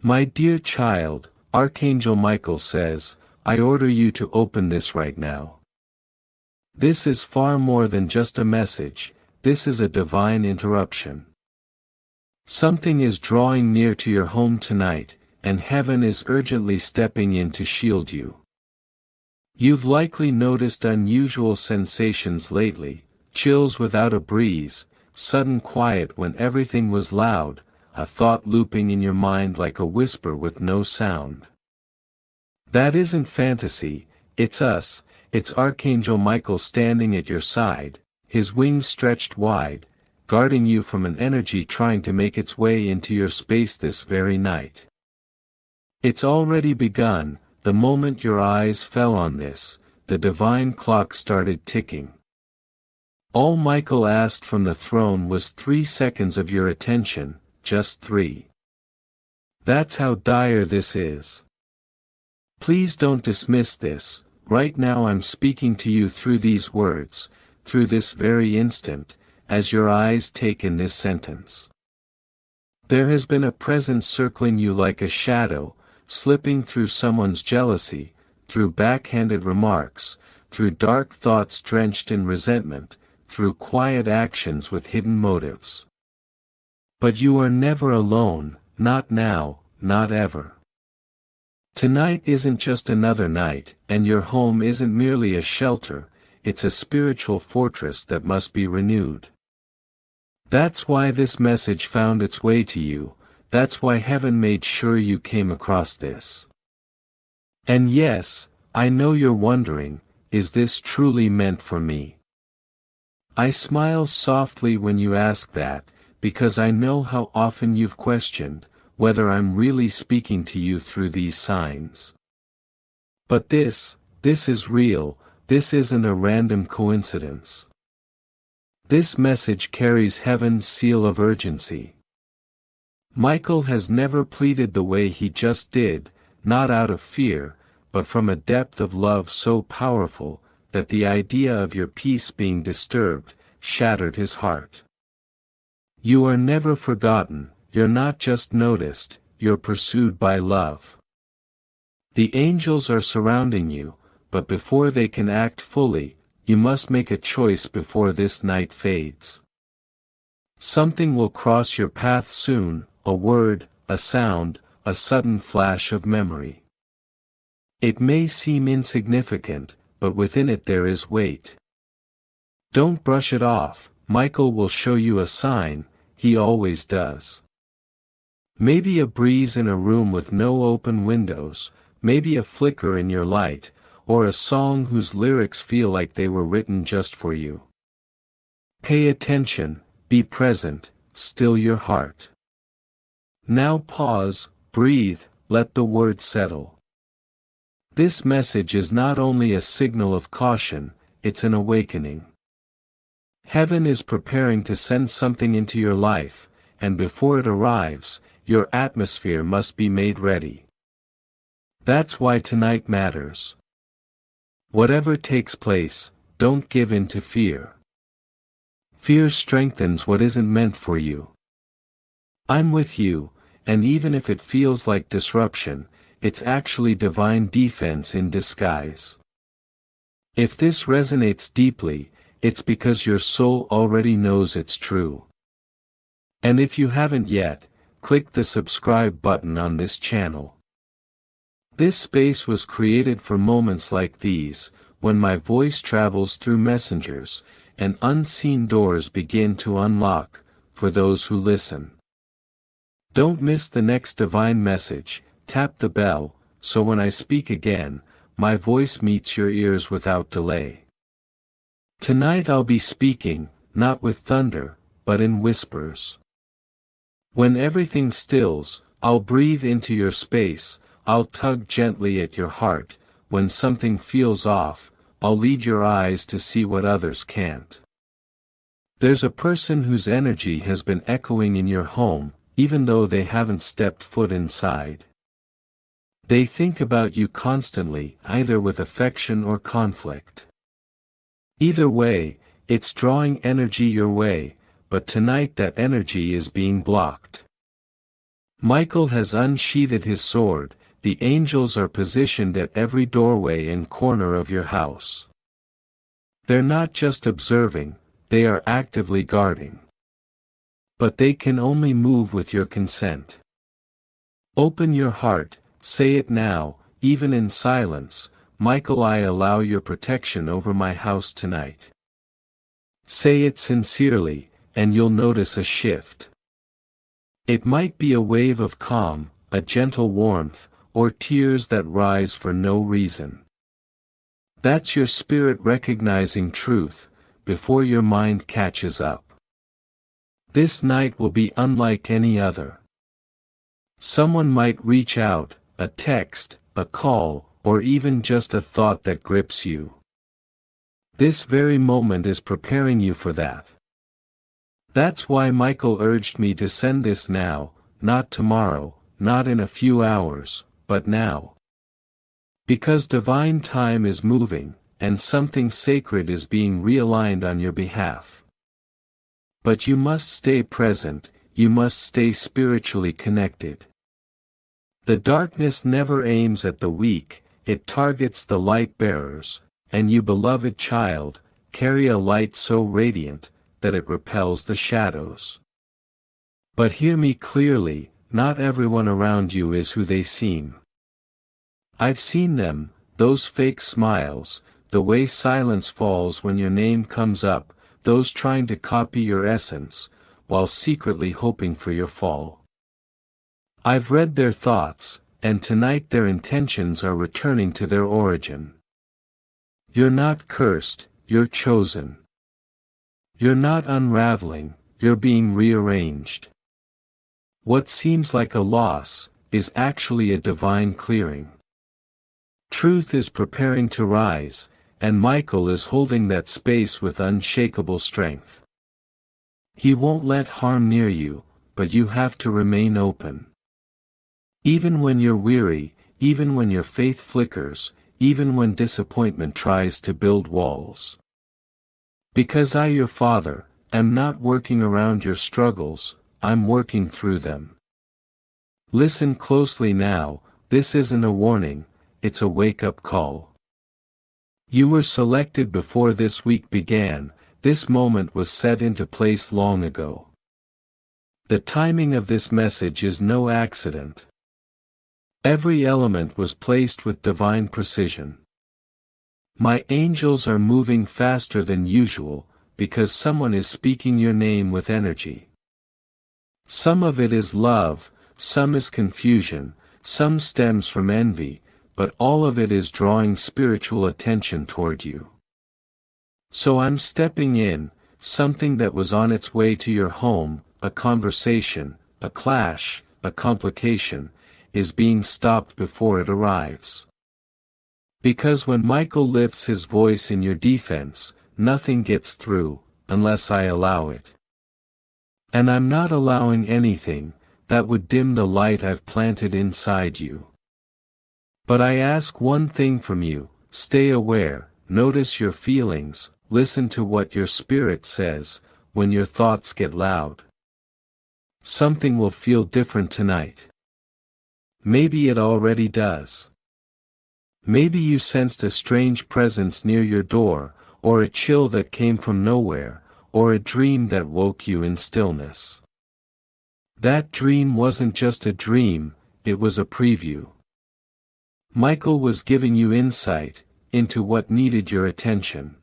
My dear child, Archangel Michael says, I order you to open this right now. This is far more than just a message, this is a divine interruption. Something is drawing near to your home tonight, and heaven is urgently stepping in to shield you. You've likely noticed unusual sensations lately, chills without a breeze, sudden quiet when everything was loud, a thought looping in your mind like a whisper with no sound. That isn't fantasy, it's us, it's Archangel Michael standing at your side, his wings stretched wide, guarding you from an energy trying to make its way into your space this very night. It's already begun. The moment your eyes fell on this, the divine clock started ticking. All Michael asked from the throne was 3 seconds of your attention, just 3. That's how dire this is. Please don't dismiss this. Right now I'm speaking to you through these words, through this very instant, as your eyes take in this sentence. There has been a presence circling you like a shadow, slipping through someone's jealousy, through backhanded remarks, through dark thoughts drenched in resentment, through quiet actions with hidden motives. But you are never alone, not now, not ever. Tonight isn't just another night, and your home isn't merely a shelter, it's a spiritual fortress that must be renewed. That's why this message found its way to you. That's why heaven made sure you came across this. And yes, I know you're wondering, is this truly meant for me? I smile softly when you ask that, because I know how often you've questioned whether I'm really speaking to you through these signs. But this is real, this isn't a random coincidence. This message carries heaven's seal of urgency. Michael has never pleaded the way he just did, not out of fear, but from a depth of love so powerful, that the idea of your peace being disturbed, shattered his heart. You are never forgotten, you're not just noticed, you're pursued by love. The angels are surrounding you, but before they can act fully, you must make a choice before this night fades. Something will cross your path soon, a word, a sound, a sudden flash of memory. It may seem insignificant, but within it there is weight. Don't brush it off, Michael will show you a sign, he always does. Maybe a breeze in a room with no open windows, maybe a flicker in your light, or a song whose lyrics feel like they were written just for you. Pay attention, be present, still your heart. Now pause, breathe, let the words settle. This message is not only a signal of caution, it's an awakening. Heaven is preparing to send something into your life, and before it arrives, your atmosphere must be made ready. That's why tonight matters. Whatever takes place, don't give in to fear. Fear strengthens what isn't meant for you. I'm with you, and even if it feels like disruption, it's actually divine defense in disguise. If this resonates deeply, it's because your soul already knows it's true. And if you haven't yet, click the subscribe button on this channel. This space was created for moments like these, when my voice travels through messengers, and unseen doors begin to unlock, for those who listen. Don't miss the next divine message, tap the bell, so when I speak again, my voice meets your ears without delay. Tonight I'll be speaking, not with thunder, but in whispers. When everything stills, I'll breathe into your space, I'll tug gently at your heart, when something feels off, I'll lead your eyes to see what others can't. There's a person whose energy has been echoing in your home, even though they haven't stepped foot inside. They think about you constantly, either with affection or conflict. Either way, it's drawing energy your way, but tonight that energy is being blocked. Michael has unsheathed his sword, the angels are positioned at every doorway and corner of your house. They're not just observing, they are actively guarding. But they can only move with your consent. Open your heart, say it now, even in silence, Michael, I allow your protection over my house tonight. Say it sincerely, and you'll notice a shift. It might be a wave of calm, a gentle warmth, or tears that rise for no reason. That's your spirit recognizing truth, before your mind catches up. This night will be unlike any other. Someone might reach out, a text, a call, or even just a thought that grips you. This very moment is preparing you for that. That's why Michael urged me to send this now, not tomorrow, not in a few hours, but now. Because divine time is moving, and something sacred is being realigned on your behalf. But you must stay present, you must stay spiritually connected. The darkness never aims at the weak, it targets the light bearers, and you, beloved child, carry a light so radiant, that it repels the shadows. But hear me clearly, not everyone around you is who they seem. I've seen them, those fake smiles, the way silence falls when your name comes up, those trying to copy your essence, while secretly hoping for your fall. I've read their thoughts, and tonight their intentions are returning to their origin. You're not cursed, you're chosen. You're not unraveling, you're being rearranged. What seems like a loss, is actually a divine clearing. Truth is preparing to rise, and Michael is holding that space with unshakable strength. He won't let harm near you, but you have to remain open. Even when you're weary, even when your faith flickers, even when disappointment tries to build walls. Because I, your Father, am not working around your struggles, I'm working through them. Listen closely now, this isn't a warning, it's a wake-up call. You were selected before this week began, this moment was set into place long ago. The timing of this message is no accident. Every element was placed with divine precision. My angels are moving faster than usual, because someone is speaking your name with energy. Some of it is love, some is confusion, some stems from envy, but all of it is drawing spiritual attention toward you. So I'm stepping in, something that was on its way to your home, a conversation, a clash, a complication, is being stopped before it arrives. Because when Michael lifts his voice in your defense, nothing gets through, unless I allow it. And I'm not allowing anything that would dim the light I've planted inside you. But I ask one thing from you, stay aware, notice your feelings, listen to what your spirit says, when your thoughts get loud. Something will feel different tonight. Maybe it already does. Maybe you sensed a strange presence near your door, or a chill that came from nowhere, or a dream that woke you in stillness. That dream wasn't just a dream, it was a preview. Michael was giving you insight into what needed your attention.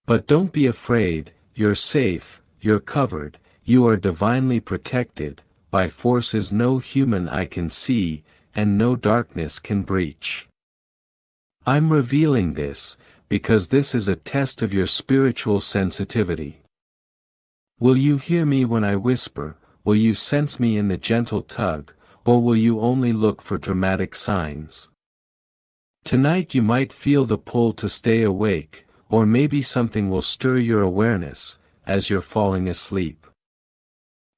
But don't be afraid, you're safe, you're covered, you are divinely protected, by forces no human eye can see, and no darkness can breach. I'm revealing this, because this is a test of your spiritual sensitivity. Will you hear me when I whisper, will you sense me in the gentle tug, or will you only look for dramatic signs? Tonight you might feel the pull to stay awake, or maybe something will stir your awareness, as you're falling asleep.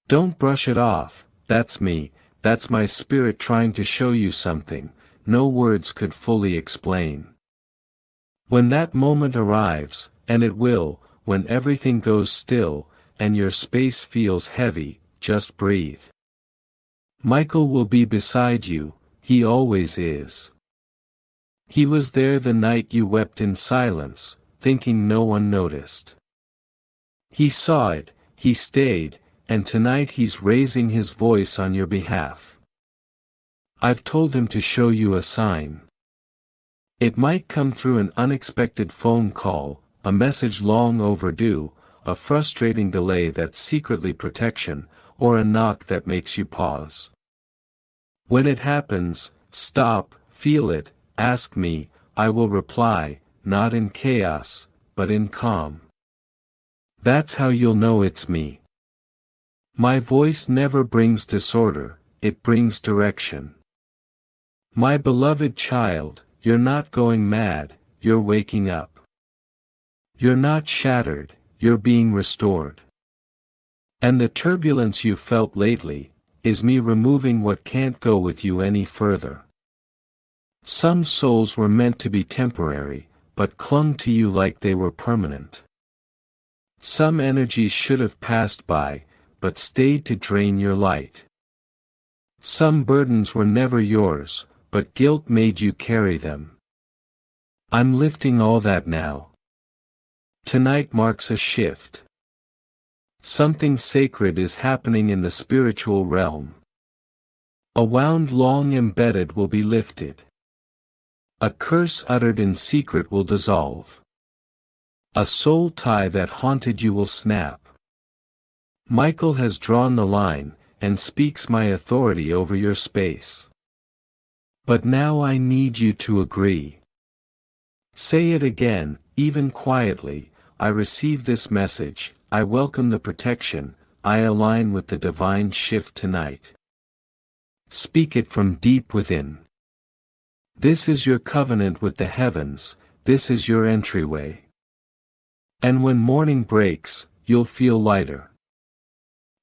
Don't brush it off, that's me, that's my spirit trying to show you something, no words could fully explain. When that moment arrives, and it will, when everything goes still, and your space feels heavy, just breathe. Michael will be beside you, he always is. He was there the night you wept in silence, thinking no one noticed. He saw it, he stayed, and tonight he's raising his voice on your behalf. I've told him to show you a sign. It might come through an unexpected phone call, a message long overdue, a frustrating delay that's secretly protection, or a knock that makes you pause. When it happens, stop, feel it, ask me, I will reply, not in chaos, but in calm. That's how you'll know it's me. My voice never brings disorder, it brings direction. My beloved child, you're not going mad, you're waking up. You're not shattered, you're being restored. And the turbulence you felt lately, is me removing what can't go with you any further. Some souls were meant to be temporary, but clung to you like they were permanent. Some energies should have passed by, but stayed to drain your light. Some burdens were never yours, but guilt made you carry them. I'm lifting all that now. Tonight marks a shift. Something sacred is happening in the spiritual realm. A wound long embedded will be lifted. A curse uttered in secret will dissolve. A soul tie that haunted you will snap. Michael has drawn the line, and speaks my authority over your space. But now I need you to agree. Say it again, even quietly, I receive this message, I welcome the protection, I align with the divine shift tonight. Speak it from deep within. This is your covenant with the heavens, this is your entryway. And when morning breaks, you'll feel lighter.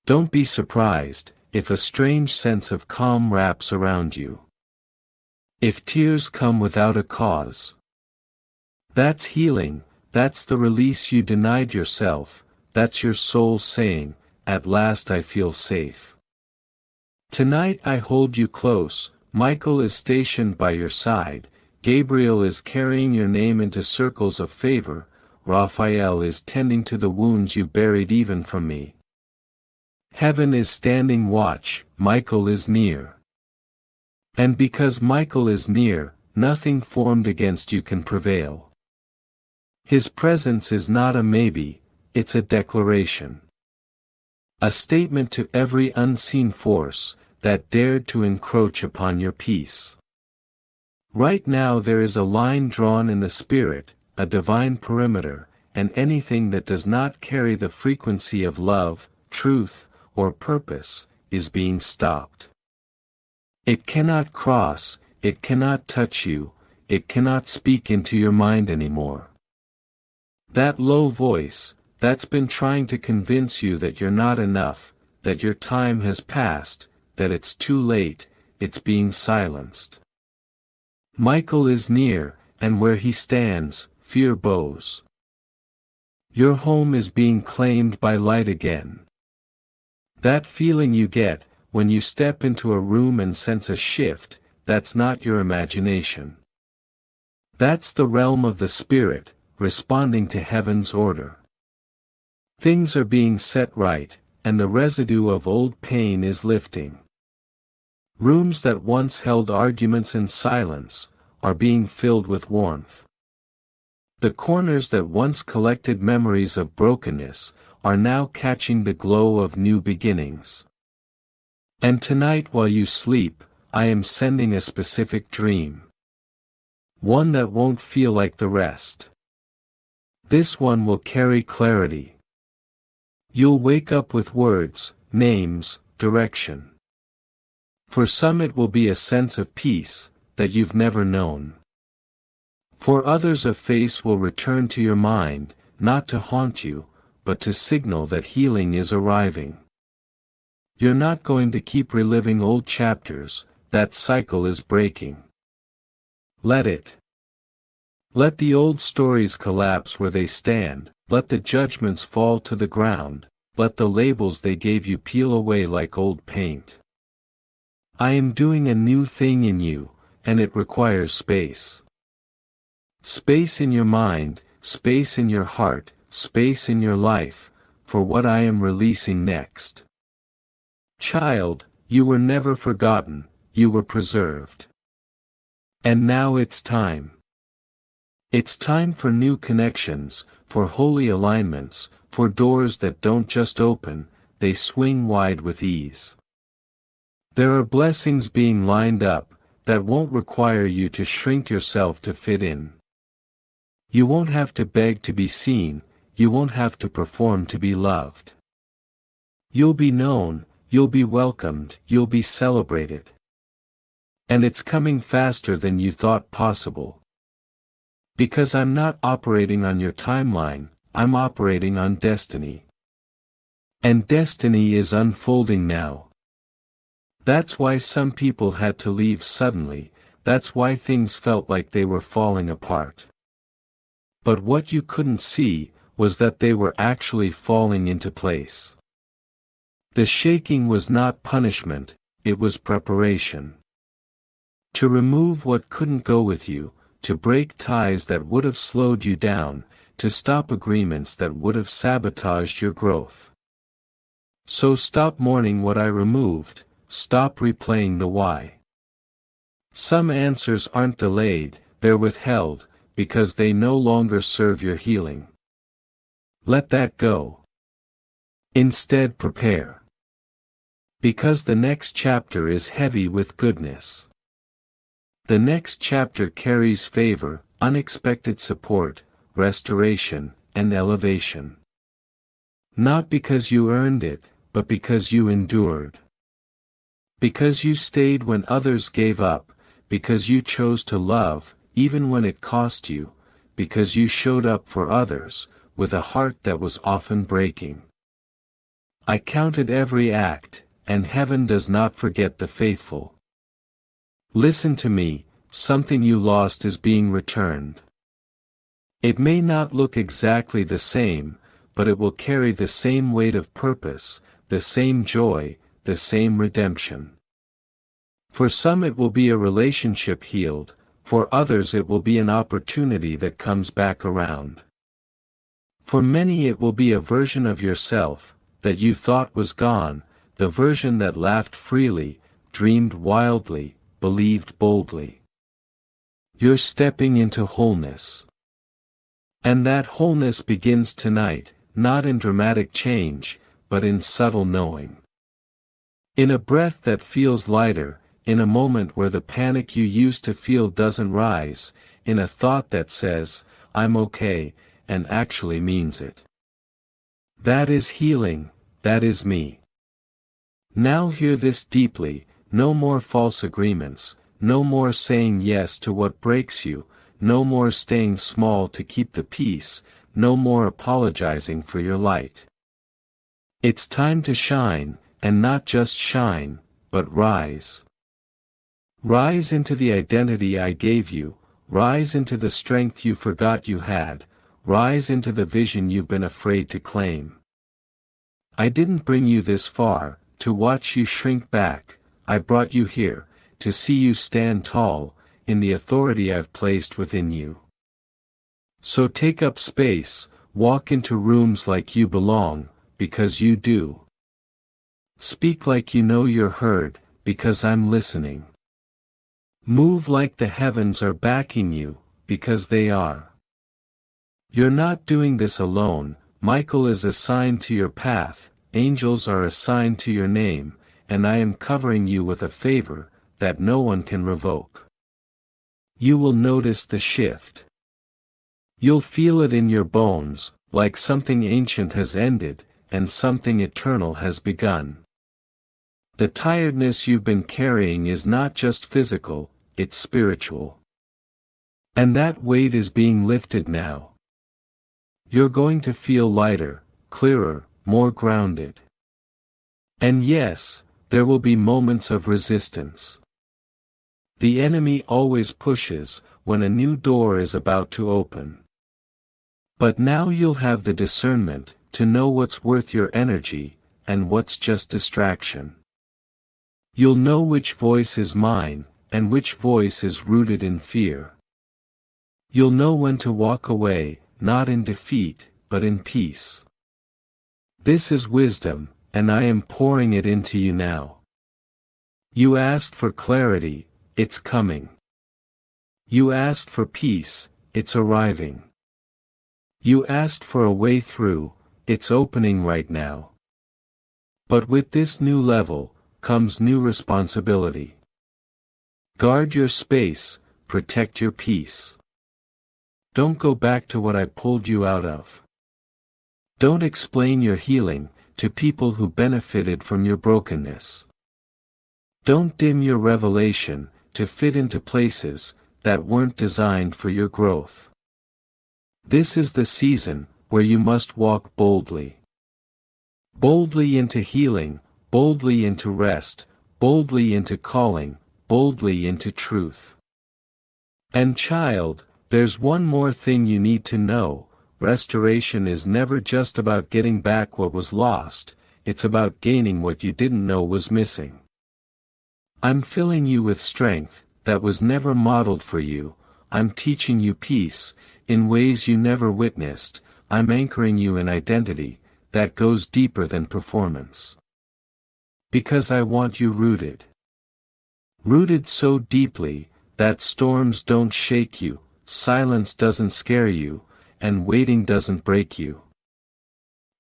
Don't be surprised, if a strange sense of calm wraps around you. If tears come without a cause. That's healing, that's the release you denied yourself, that's your soul saying, at last I feel safe. Tonight I hold you close, Michael is stationed by your side, Gabriel is carrying your name into circles of favor, Raphael is tending to the wounds you buried even from me. Heaven is standing watch, Michael is near. And because Michael is near, nothing formed against you can prevail. His presence is not a maybe, it's a declaration. A statement to every unseen force, that dared to encroach upon your peace. Right now there is a line drawn in the spirit, a divine perimeter, and anything that does not carry the frequency of love, truth, or purpose, is being stopped. It cannot cross, it cannot touch you, it cannot speak into your mind anymore. That low voice, that's been trying to convince you that you're not enough, that your time has passed, that it's too late, it's being silenced. Michael is near, and where he stands, fear bows. Your home is being claimed by light again. That feeling you get, when you step into a room and sense a shift, that's not your imagination. That's the realm of the spirit, responding to heaven's order. Things are being set right, and the residue of old pain is lifting. Rooms that once held arguments in silence, are being filled with warmth. The corners that once collected memories of brokenness, are now catching the glow of new beginnings. And tonight while you sleep, I am sending a specific dream. One that won't feel like the rest. This one will carry clarity. You'll wake up with words, names, direction. For some it will be a sense of peace, that you've never known. For others a face will return to your mind, not to haunt you, but to signal that healing is arriving. You're not going to keep reliving old chapters, that cycle is breaking. Let it. Let the old stories collapse where they stand, let the judgments fall to the ground, let the labels they gave you peel away like old paint. I am doing a new thing in you, and it requires space. Space in your mind, space in your heart, space in your life, for what I am releasing next. Child, you were never forgotten, you were preserved. And now it's time. It's time for new connections, for holy alignments, for doors that don't just open, they swing wide with ease. There are blessings being lined up, that won't require you to shrink yourself to fit in. You won't have to beg to be seen, you won't have to perform to be loved. You'll be known, you'll be welcomed, you'll be celebrated. And it's coming faster than you thought possible. Because I'm not operating on your timeline, I'm operating on destiny. And destiny is unfolding now. That's why some people had to leave suddenly, that's why things felt like they were falling apart. But what you couldn't see, was that they were actually falling into place. The shaking was not punishment, it was preparation. To remove what couldn't go with you, to break ties that would have slowed you down, to stop agreements that would have sabotaged your growth. So stop mourning what I removed, stop replaying the why. Some answers aren't delayed, they're withheld, because they no longer serve your healing. Let that go. Instead prepare. Because the next chapter is heavy with goodness. The next chapter carries favor, unexpected support, restoration, and elevation. Not because you earned it, but because you endured. Because you stayed when others gave up, because you chose to love, even when it cost you, because you showed up for others, with a heart that was often breaking. I counted every act, and heaven does not forget the faithful. Listen to me, something you lost is being returned. It may not look exactly the same, but it will carry the same weight of purpose, the same joy, the same redemption. For some it will be a relationship healed, for others it will be an opportunity that comes back around. For many it will be a version of yourself, that you thought was gone, the version that laughed freely, dreamed wildly, believed boldly. You're stepping into wholeness. And that wholeness begins tonight, not in dramatic change, but in subtle knowing. In a breath that feels lighter, in a moment where the panic you used to feel doesn't rise, in a thought that says, I'm okay, and actually means it. That is healing, that is me. Now hear this deeply, no more false agreements, no more saying yes to what breaks you, no more staying small to keep the peace, no more apologizing for your light. It's time to shine, and not just shine, but rise. Rise into the identity I gave you, rise into the strength you forgot you had, rise into the vision you've been afraid to claim. I didn't bring you this far, to watch you shrink back, I brought you here, to see you stand tall, in the authority I've placed within you. So take up space, walk into rooms like you belong, because you do. Speak like you know you're heard, because I'm listening. Move like the heavens are backing you, because they are. You're not doing this alone, Michael is assigned to your path, angels are assigned to your name, and I am covering you with a favor, that no one can revoke. You will notice the shift. You'll feel it in your bones, like something ancient has ended, and something eternal has begun. The tiredness you've been carrying is not just physical, it's spiritual. And that weight is being lifted now. You're going to feel lighter, clearer, more grounded. And yes, there will be moments of resistance. The enemy always pushes, when a new door is about to open. But now you'll have the discernment, to know what's worth your energy, and what's just distraction. You'll know which voice is mine, and which voice is rooted in fear. You'll know when to walk away, not in defeat, but in peace. This is wisdom, and I am pouring it into you now. You asked for clarity, it's coming. You asked for peace, it's arriving. You asked for a way through, it's opening right now. But with this new level, comes new responsibility. Guard your space, protect your peace. Don't go back to what I pulled you out of. Don't explain your healing to people who benefited from your brokenness. Don't dim your revelation to fit into places that weren't designed for your growth. This is the season where you must walk boldly. Boldly into healing, boldly into rest, boldly into calling, boldly into truth. And child, there's one more thing you need to know: restoration is never just about getting back what was lost, it's about gaining what you didn't know was missing. I'm filling you with strength that was never modeled for you, I'm teaching you peace in ways you never witnessed, I'm anchoring you in identity that goes deeper than performance. Because I want you rooted. Rooted so deeply that storms don't shake you, silence doesn't scare you, and waiting doesn't break you.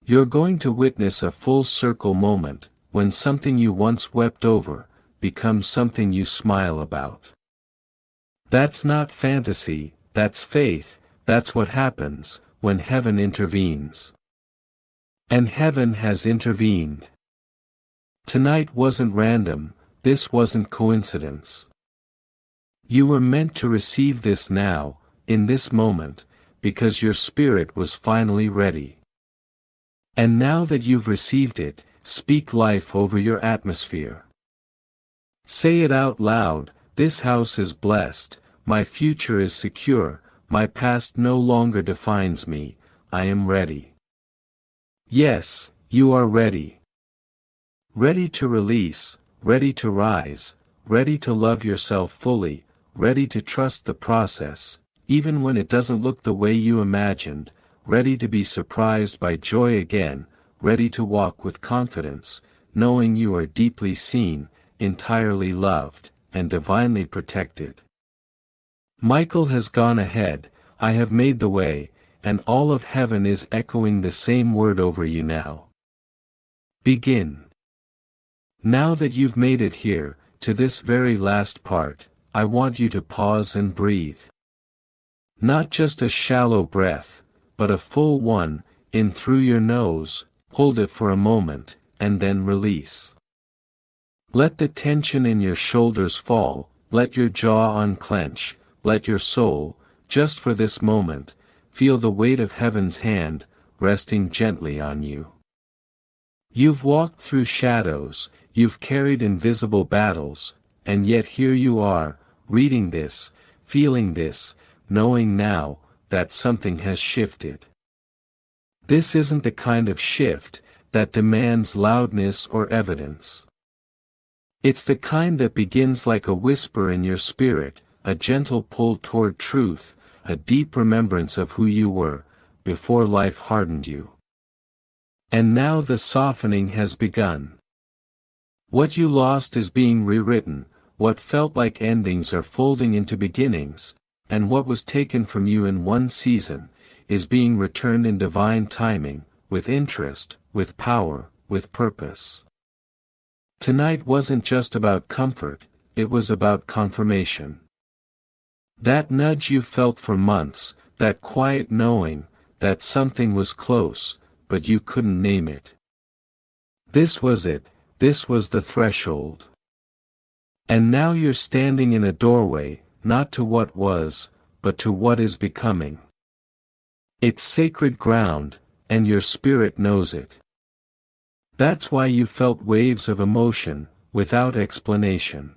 You're going to witness a full circle moment, when something you once wept over, becomes something you smile about. That's not fantasy, that's faith, that's what happens, when heaven intervenes. And heaven has intervened. Tonight wasn't random, this wasn't coincidence. You were meant to receive this now, in this moment, because your spirit was finally ready. And now that you've received it, speak life over your atmosphere. Say it out loud: this house is blessed, my future is secure, my past no longer defines me, I am ready. Yes, you are ready. Ready to release, ready to rise, ready to love yourself fully, ready to trust the process, even when it doesn't look the way you imagined, ready to be surprised by joy again, ready to walk with confidence, knowing you are deeply seen, entirely loved, and divinely protected. Michael has gone ahead, I have made the way, and all of heaven is echoing the same word over you now. Begin. Now that you've made it here, to this very last part, I want you to pause and breathe. Not just a shallow breath, but a full one, in through your nose, hold it for a moment, and then release. Let the tension in your shoulders fall, let your jaw unclench, let your soul, just for this moment, feel the weight of heaven's hand, resting gently on you. You've walked through shadows, you've carried invisible battles, and yet here you are, reading this, feeling this, knowing now, that something has shifted. This isn't the kind of shift that demands loudness or evidence. It's the kind that begins like a whisper in your spirit, a gentle pull toward truth, a deep remembrance of who you were, before life hardened you. And now the softening has begun. What you lost is being rewritten, what felt like endings are folding into beginnings, and what was taken from you in one season, is being returned in divine timing, with interest, with power, with purpose. Tonight wasn't just about comfort, it was about confirmation. That nudge you felt for months, that quiet knowing, that something was close, but you couldn't name it. This was it, this was the threshold. And now you're standing in a doorway, not to what was, but to what is becoming. It's sacred ground, and your spirit knows it. That's why you felt waves of emotion, without explanation.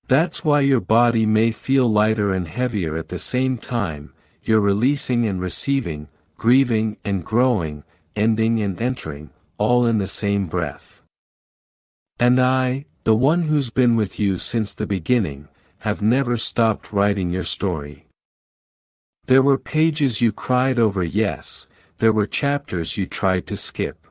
That's why your body may feel lighter and heavier at the same time, you're releasing and receiving, grieving and growing, ending and entering, all in the same breath. And I, the one who's been with you since the beginning, have never stopped writing your story. There were pages you cried over, yes, there were chapters you tried to skip.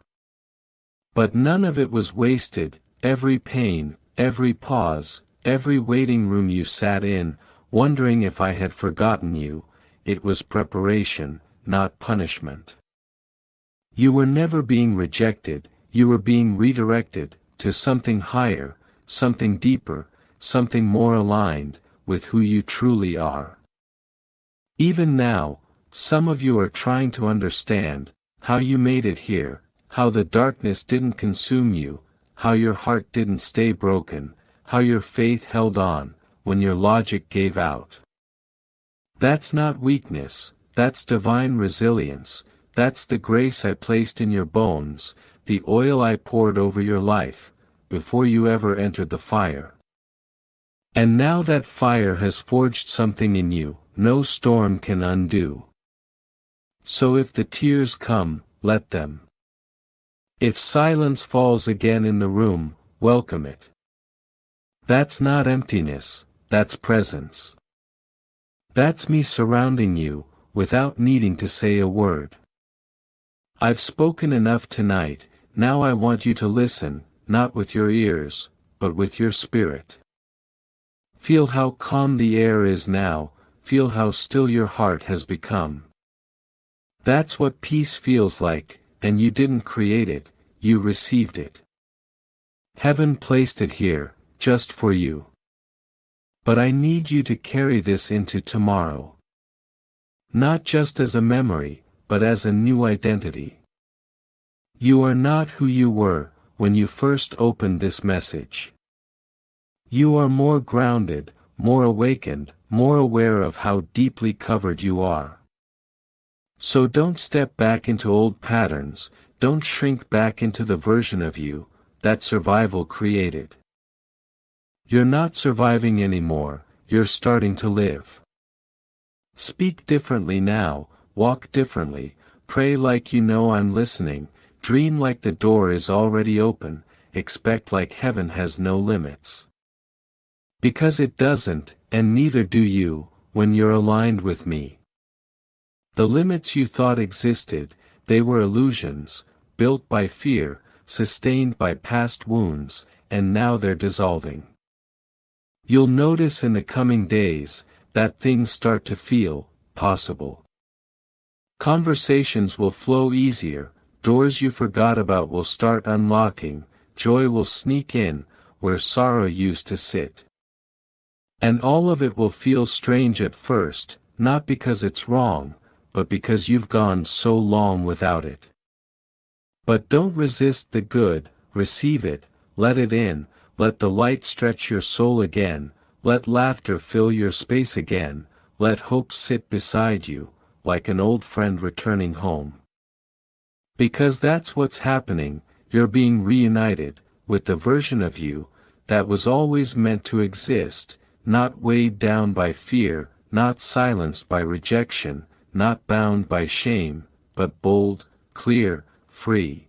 But none of it was wasted. Every pain, every pause, every waiting room you sat in, wondering if I had forgotten you, it was preparation, not punishment. You were never being rejected, you were being redirected, to something higher, something deeper, something more aligned, with who you truly are. Even now, some of you are trying to understand, how you made it here, how the darkness didn't consume you, how your heart didn't stay broken, how your faith held on, when your logic gave out. That's not weakness, that's divine resilience, that's the grace I placed in your bones, the oil I poured over your life, before you ever entered the fire. And now that fire has forged something in you, no storm can undo. So if the tears come, let them. If silence falls again in the room, welcome it. That's not emptiness, that's presence. That's me surrounding you, without needing to say a word. I've spoken enough tonight, now I want you to listen, not with your ears, but with your spirit. Feel how calm the air is now, feel how still your heart has become. That's what peace feels like, and you didn't create it, you received it. Heaven placed it here, just for you. But I need you to carry this into tomorrow. Not just as a memory, but as a new identity. You are not who you were, when you first opened this message. You are more grounded, more awakened, more aware of how deeply covered you are. So don't step back into old patterns, don't shrink back into the version of you that survival created. You're not surviving anymore, you're starting to live. Speak differently now, walk differently, pray like you know I'm listening, dream like the door is already open, expect like heaven has no limits. Because it doesn't, and neither do you, when you're aligned with me. The limits you thought existed, they were illusions, built by fear, sustained by past wounds, and now they're dissolving. You'll notice in the coming days, that things start to feel possible. Conversations will flow easier, doors you forgot about will start unlocking, joy will sneak in, where sorrow used to sit. And all of it will feel strange at first, not because it's wrong, but because you've gone so long without it. But don't resist the good, receive it, let it in, let the light stretch your soul again, let laughter fill your space again, let hope sit beside you, like an old friend returning home. Because that's what's happening, you're being reunited, with the version of you, that was always meant to exist, not weighed down by fear, not silenced by rejection, not bound by shame, but bold, clear, free.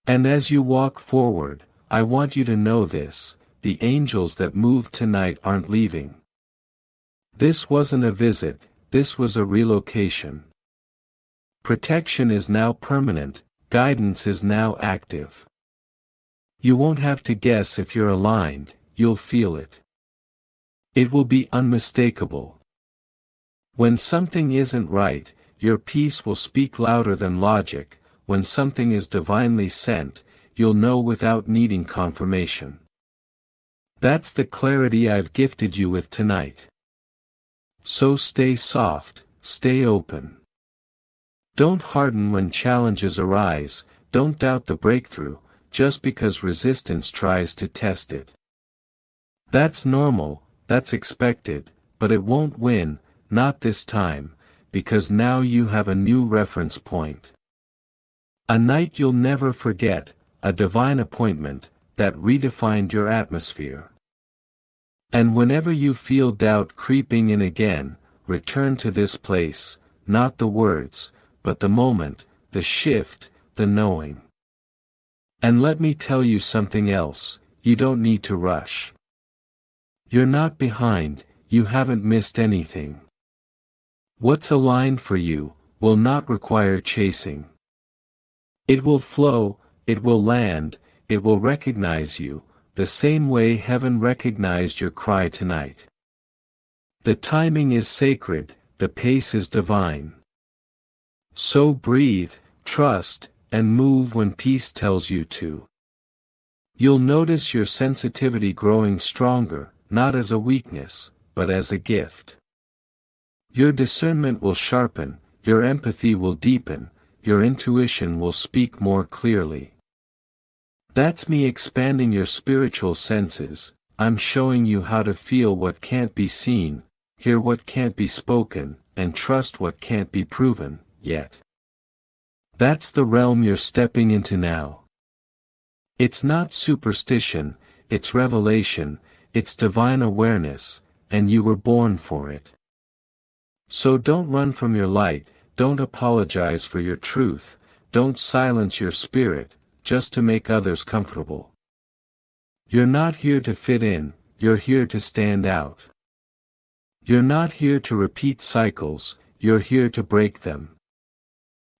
And as you walk forward, I want you to know this, the angels that moved tonight aren't leaving. This wasn't a visit, this was a relocation. Protection is now permanent, guidance is now active. You won't have to guess if you're aligned, you'll feel it. It will be unmistakable. When something isn't right, your peace will speak louder than logic, when something is divinely sent, you'll know without needing confirmation. That's the clarity I've gifted you with tonight. So stay soft, stay open. Don't harden when challenges arise, don't doubt the breakthrough, just because resistance tries to test it. That's normal, that's expected, but it won't win, not this time, because now you have a new reference point. A night you'll never forget, a divine appointment, that redefined your atmosphere. And whenever you feel doubt creeping in again, return to this place, not the words, but the moment, the shift, the knowing. And let me tell you something else, you don't need to rush. You're not behind, you haven't missed anything. What's aligned for you will not require chasing. It will flow, it will land, it will recognize you, the same way heaven recognized your cry tonight. The timing is sacred, the pace is divine. So breathe, trust, and move when peace tells you to. You'll notice your sensitivity growing stronger, not as a weakness, but as a gift. Your discernment will sharpen, your empathy will deepen, your intuition will speak more clearly. That's me expanding your spiritual senses. I'm showing you how to feel what can't be seen, hear what can't be spoken, and trust what can't be proven, yet. That's the realm you're stepping into now. It's not superstition, it's revelation, it's divine awareness, and you were born for it. So don't run from your light, don't apologize for your truth, don't silence your spirit, just to make others comfortable. You're not here to fit in, you're here to stand out. You're not here to repeat cycles, you're here to break them.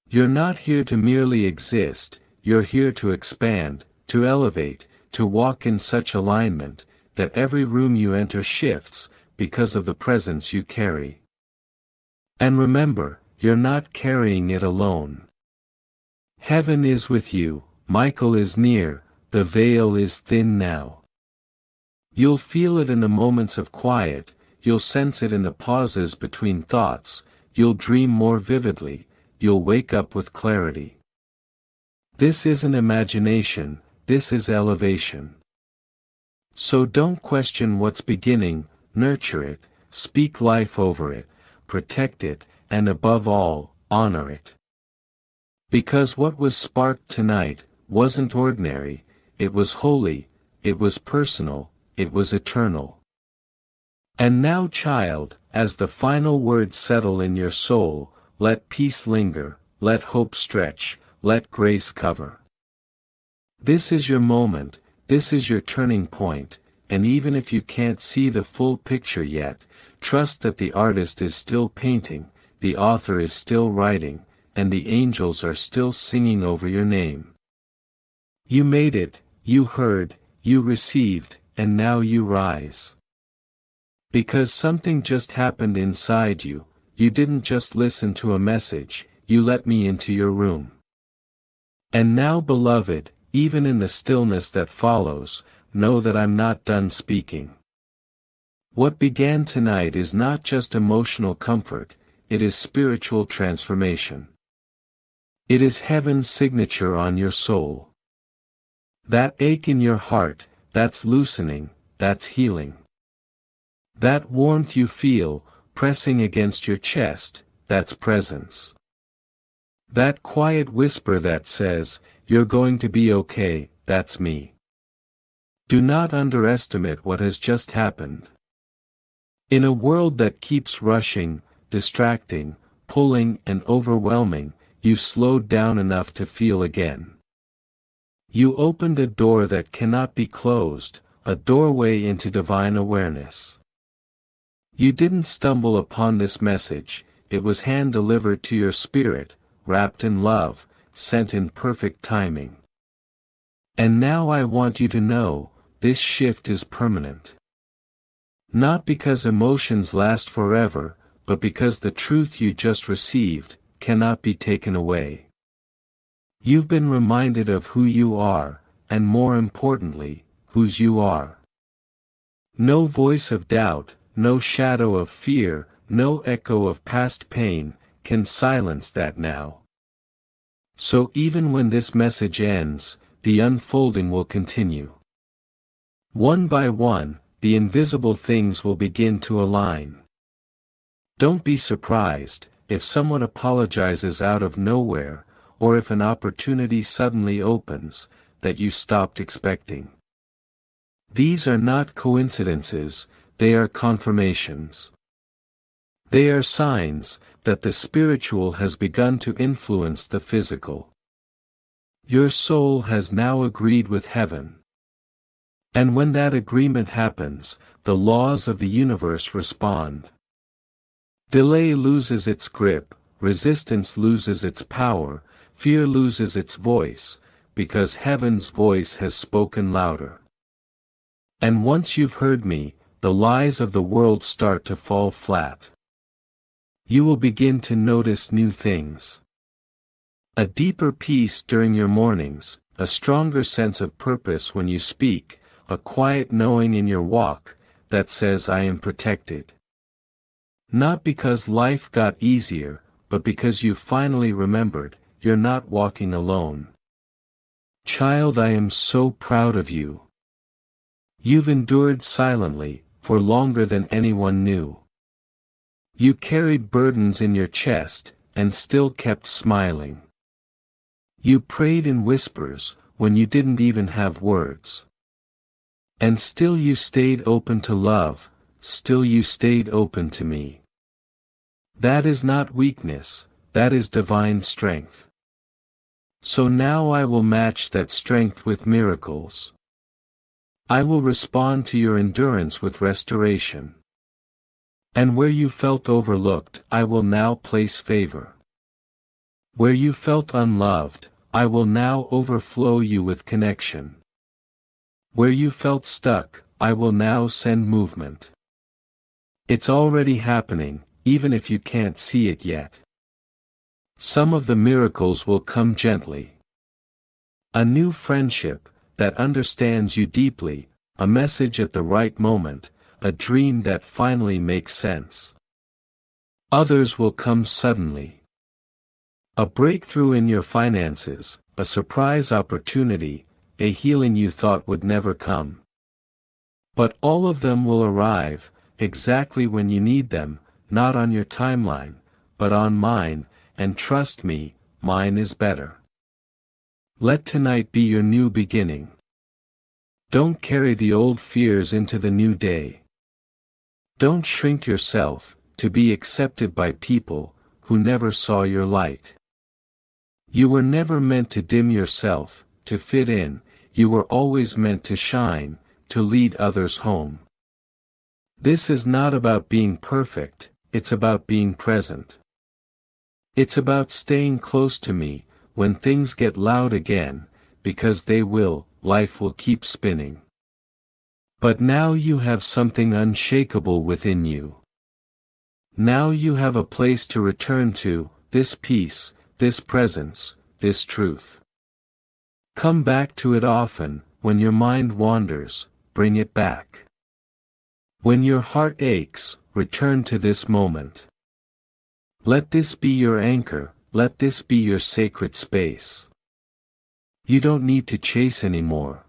You're not here to merely exist, you're here to expand, to elevate, to walk in such alignment, that every room you enter shifts, because of the presence you carry. And remember, you're not carrying it alone. Heaven is with you, Michael is near, the veil is thin now. You'll feel it in the moments of quiet, you'll sense it in the pauses between thoughts, you'll dream more vividly, you'll wake up with clarity. This isn't imagination, this is elevation. So don't question what's beginning, nurture it, speak life over it, protect it, and above all, honor it. Because what was sparked tonight wasn't ordinary, it was holy, it was personal, it was eternal. And now, child, as the final words settle in your soul, let peace linger, let hope stretch, let grace cover. This is your moment, this is your turning point, and even if you can't see the full picture yet, trust that the artist is still painting, the author is still writing, and the angels are still singing over your name. You made it, you heard, you received, and now you rise. Because something just happened inside you, you didn't just listen to a message, you let me into your room. And now, beloved, even in the stillness that follows, know that I'm not done speaking. What began tonight is not just emotional comfort, it is spiritual transformation. It is heaven's signature on your soul. That ache in your heart, that's loosening, that's healing. That warmth you feel, pressing against your chest, that's presence. That quiet whisper that says, "You're going to be okay," that's me. Do not underestimate what has just happened. In a world that keeps rushing, distracting, pulling, and overwhelming, you slowed down enough to feel again. You opened a door that cannot be closed, a doorway into divine awareness. You didn't stumble upon this message, it was hand-delivered to your spirit, wrapped in love, sent in perfect timing. And now I want you to know, this shift is permanent. Not because emotions last forever, but because the truth you just received cannot be taken away. You've been reminded of who you are, and more importantly, whose you are. No voice of doubt, no shadow of fear, no echo of past pain, can silence that now. So even when this message ends, the unfolding will continue. One by one, the invisible things will begin to align. Don't be surprised if someone apologizes out of nowhere, or if an opportunity suddenly opens that you stopped expecting. These are not coincidences, they are confirmations. They are signs that the spiritual has begun to influence the physical. Your soul has now agreed with heaven. And when that agreement happens, the laws of the universe respond. Delay loses its grip, resistance loses its power, fear loses its voice, because heaven's voice has spoken louder. And once you've heard me, the lies of the world start to fall flat. You will begin to notice new things. A deeper peace during your mornings, a stronger sense of purpose when you speak, a quiet knowing in your walk, that says I am protected. Not because life got easier, but because you finally remembered, you're not walking alone. Child, I am so proud of you. You've endured silently, for longer than anyone knew. You carried burdens in your chest, and still kept smiling. You prayed in whispers, when you didn't even have words. And still you stayed open to love, still you stayed open to me. That is not weakness, that is divine strength. So now I will match that strength with miracles. I will respond to your endurance with restoration. And where you felt overlooked, I will now place favor. Where you felt unloved, I will now overflow you with connection. Where you felt stuck, I will now send movement. It's already happening, even if you can't see it yet. Some of the miracles will come gently. A new friendship, that understands you deeply, a message at the right moment, a dream that finally makes sense. Others will come suddenly. A breakthrough in your finances, a surprise opportunity, a healing you thought would never come. But all of them will arrive, exactly when you need them, not on your timeline, but on mine, and trust me, mine is better. Let tonight be your new beginning. Don't carry the old fears into the new day. Don't shrink yourself, to be accepted by people, who never saw your light. You were never meant to dim yourself, to fit in, you were always meant to shine, to lead others home. This is not about being perfect, it's about being present. It's about staying close to me, when things get loud again, because they will, life will keep spinning. But now you have something unshakable within you. Now you have a place to return to, this peace, this presence, this truth. Come back to it often, when your mind wanders, bring it back. When your heart aches, return to this moment. Let this be your anchor, let this be your sacred space. You don't need to chase anymore.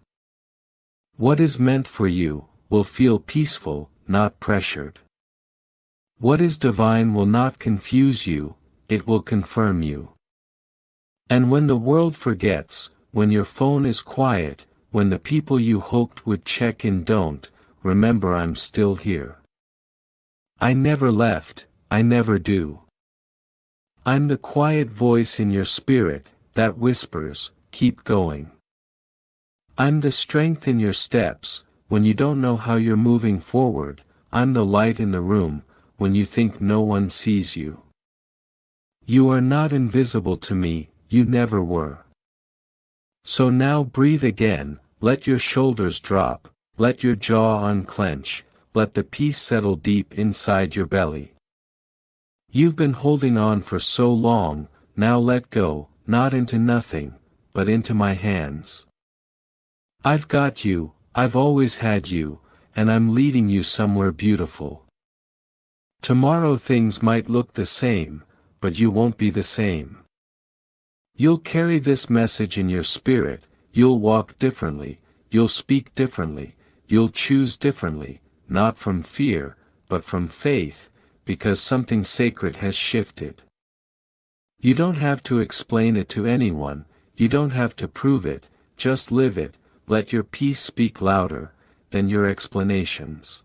What is meant for you, will feel peaceful, not pressured. What is divine will not confuse you, it will confirm you. And when the world forgets, when your phone is quiet, when the people you hoped would check in don't, remember I'm still here. I never left, I never do. I'm the quiet voice in your spirit, that whispers, keep going. I'm the strength in your steps, when you don't know how you're moving forward, I'm the light in the room, when you think no one sees you. You are not invisible to me, you never were. So now breathe again, let your shoulders drop, let your jaw unclench, let the peace settle deep inside your belly. You've been holding on for so long, now let go, not into nothing, but into my hands. I've got you, I've always had you, and I'm leading you somewhere beautiful. Tomorrow things might look the same, but you won't be the same. You'll carry this message in your spirit, you'll walk differently, you'll speak differently, you'll choose differently, not from fear, but from faith, because something sacred has shifted. You don't have to explain it to anyone, you don't have to prove it, just live it, let your peace speak louder than your explanations.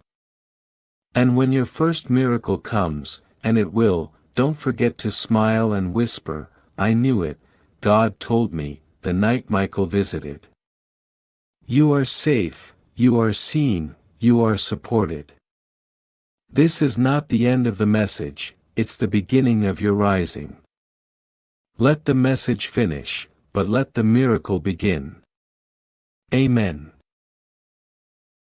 And when your first miracle comes, and it will, don't forget to smile and whisper, I knew it, God told me, the night Michael visited. You are safe, you are seen, you are supported. This is not the end of the message, it's the beginning of your rising. Let the message finish, but let the miracle begin. Amen.